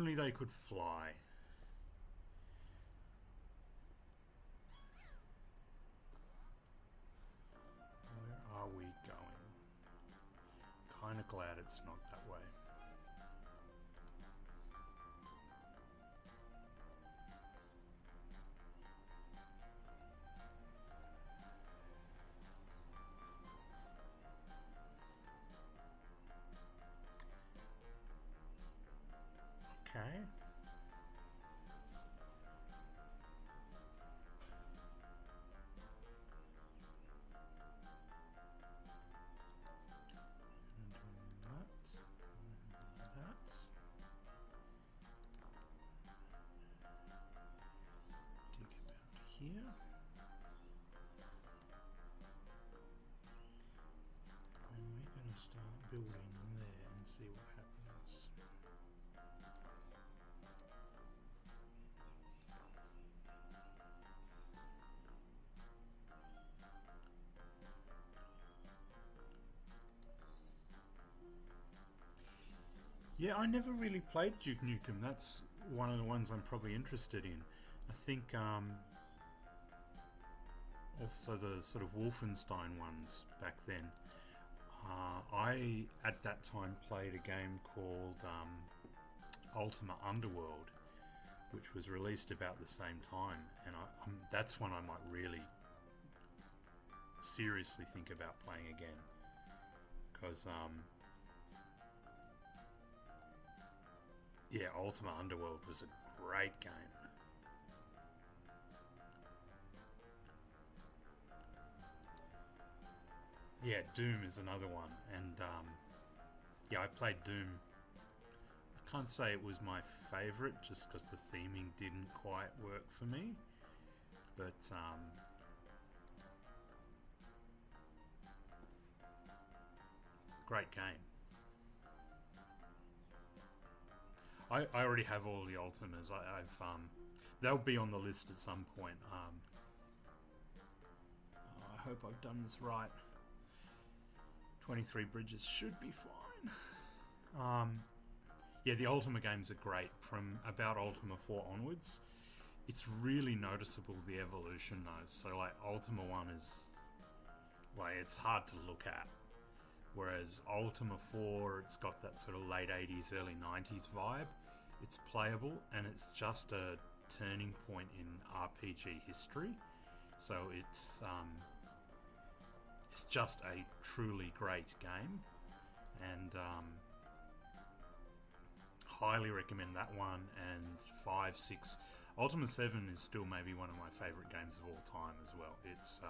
only they could fly. Where are we going? Kind of glad it's not that way. Okay. Dig about here. And we're going to start building there and see what happens. Yeah, I never really played Duke Nukem. That's one of the ones I'm probably interested in. I think also the sort of Wolfenstein ones back then. I, at that time, played a game called Ultima Underworld, which was released about the same time, and that's one I might really seriously think about playing again. Because, yeah, Ultima Underworld was a great game. Yeah, Doom is another one, and yeah, I played Doom. I can't say it was my favourite, just because the theming didn't quite work for me, but great game. I already have all the Ultimas. I've they'll be on the list at some point. I hope I've done this right. 23 bridges should be fine. Yeah, the Ultima games are great from about Ultima 4 onwards. It's really noticeable the evolution though. So like Ultima 1 is like it's hard to look at. Whereas Ultima 4, it's got that sort of late 80s, early 90s vibe. It's playable and it's just a turning point in RPG history. So it's just a truly great game, and highly recommend that one. And 5, 6, Ultima 7 is still maybe one of my favourite games of all time as well. It's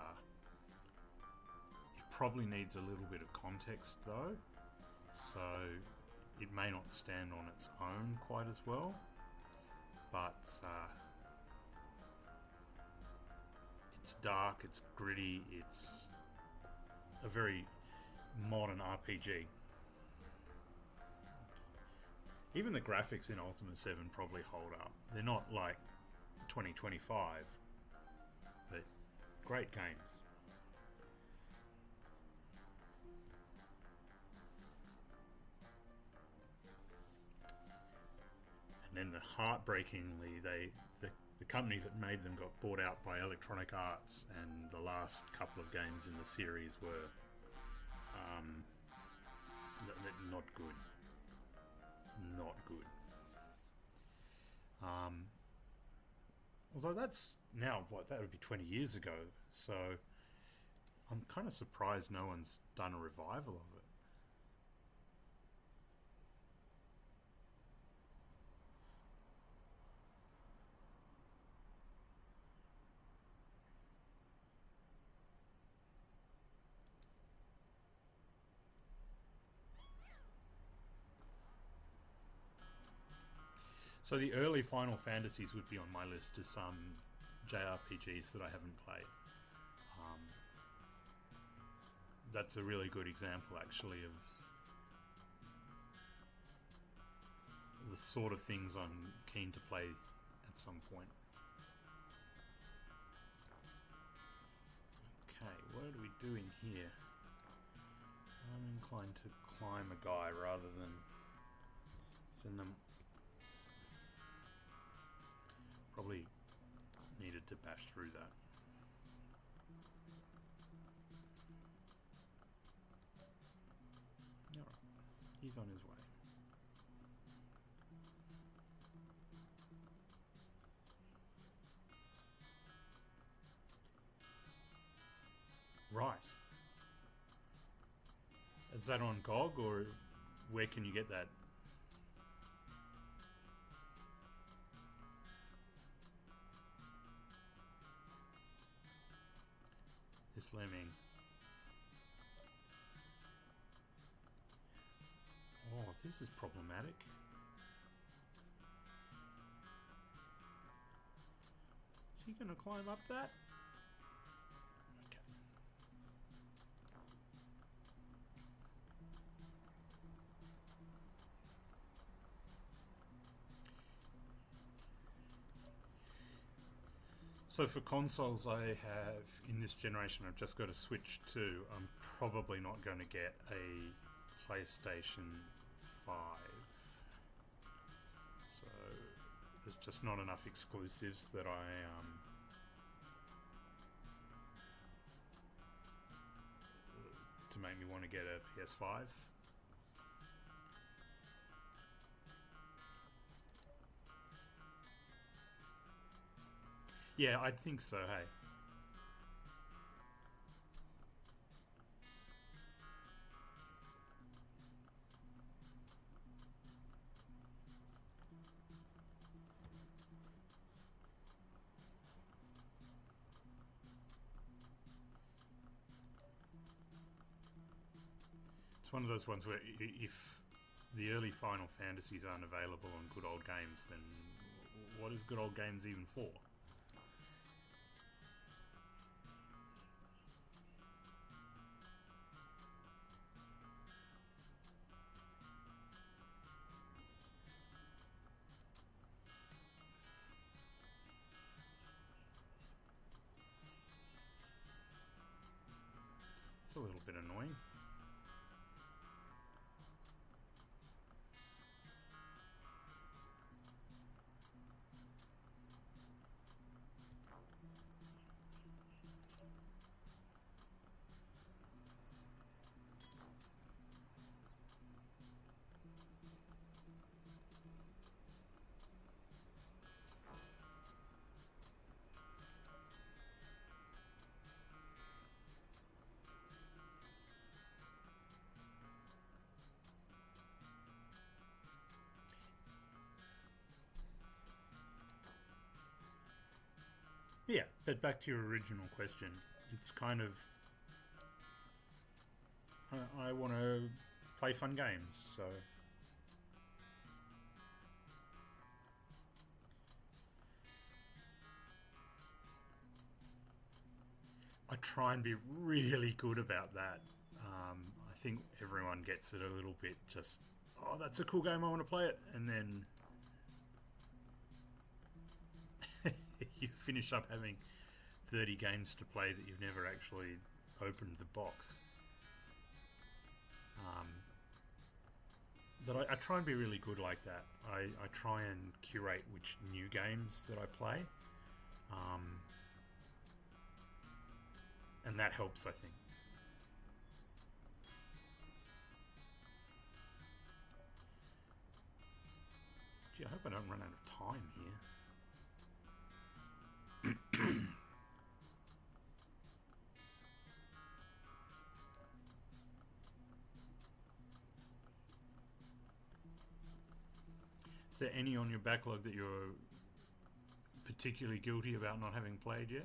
it probably needs a little bit of context though, so it may not stand on its own quite as well, but it's dark, it's gritty, it's a very modern RPG. Even the graphics in Ultima 7 probably hold up. They're not like 2025, but great games. And then heartbreakingly, the company that made them got bought out by Electronic Arts, and the last couple of games in the series were not good. Not good. Although that's now, that would be 20 years ago, so I'm kind of surprised no one's done a revival of it. So the early Final Fantasies would be on my list as some JRPGs that I haven't played. That's a really good example, actually, of the sort of things I'm keen to play at some point. Okay, what are we doing here? I'm inclined to climb a guy rather than send them to bash through that. Alright, he's on his way. Right. Is that on GOG, or where can you get that? This lemming. Oh, this is problematic. Is he going to climb up that? Okay. So for consoles I have in this generation, I've just got a Switch 2. I'm probably not going to get a PlayStation 5. So there's just not enough exclusives that I to make me want to get a PS5. Yeah, I think so, hey. It's one of those ones where if the early Final Fantasies aren't available on good old games, then what is good old games even for? It's a little bit annoying. Yeah, but back to your original question. It's kind of... I want to play fun games, so... I try and be really good about that. I think everyone gets it a little bit just... Oh, that's a cool game, I want to play it. And then... you finish up having 30 games to play that you've never actually opened the box. But I try and be really good like that. I try and curate which new games that I play. And that helps, I think. Gee, I hope I don't run out of time here. Is there any on your backlog that you're particularly guilty about not having played yet?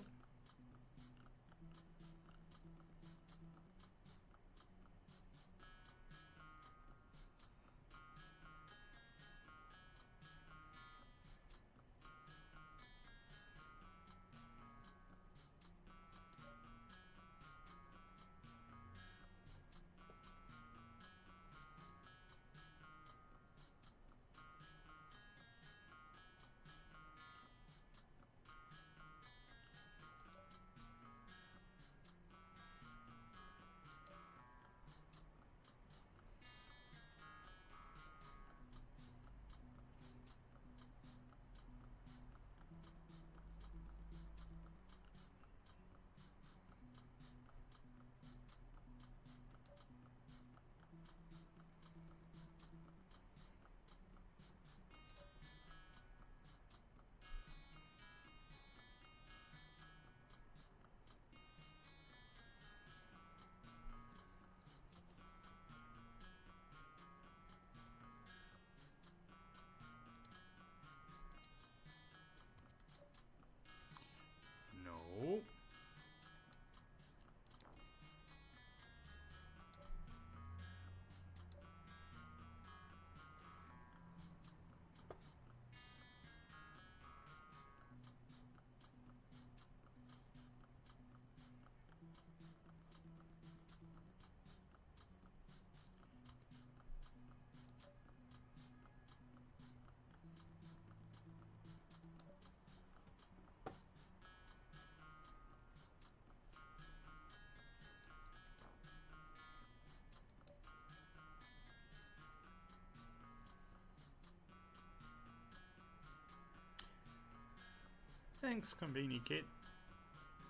Thanks, Conveni Kit.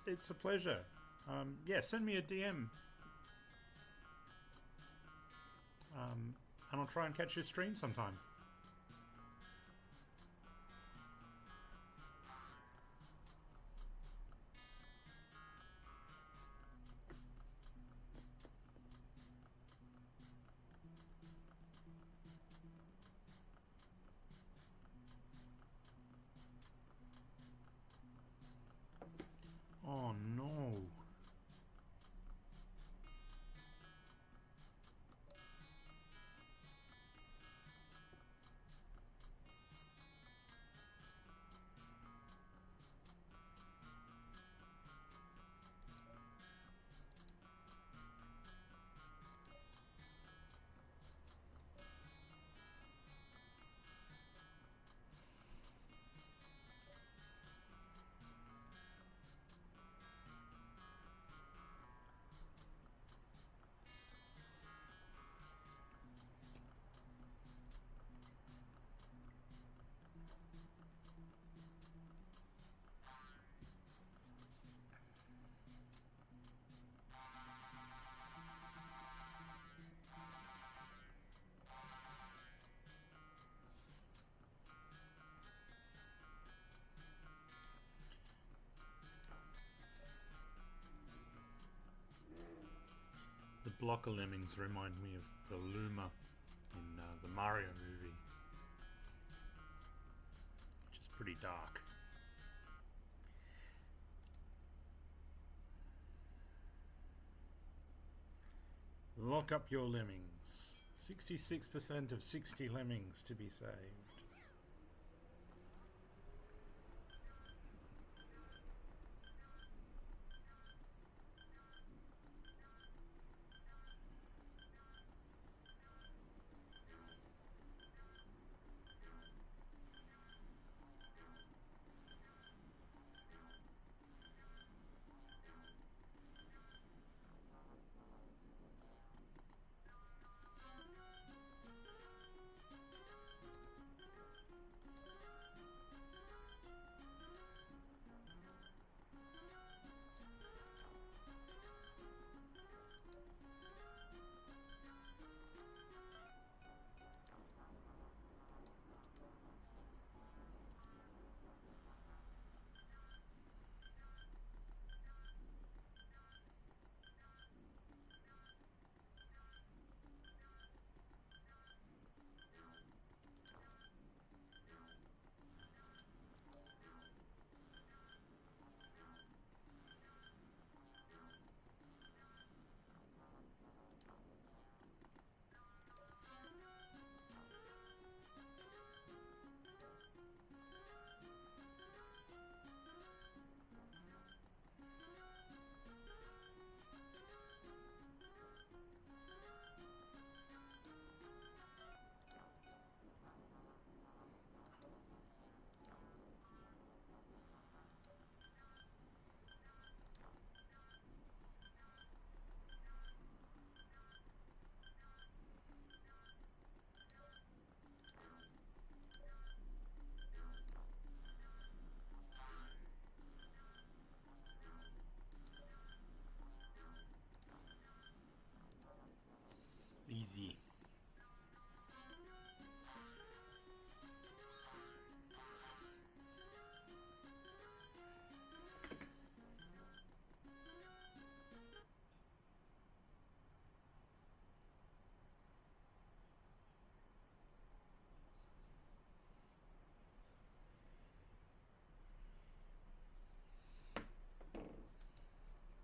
It's a pleasure. Yeah, send me a DM. And I'll try and catch your stream sometime. Oh no. The blocker lemmings remind me of the Luma in the Mario movie, which is pretty dark. Lock up your lemmings. 66% of 60 lemmings to be saved.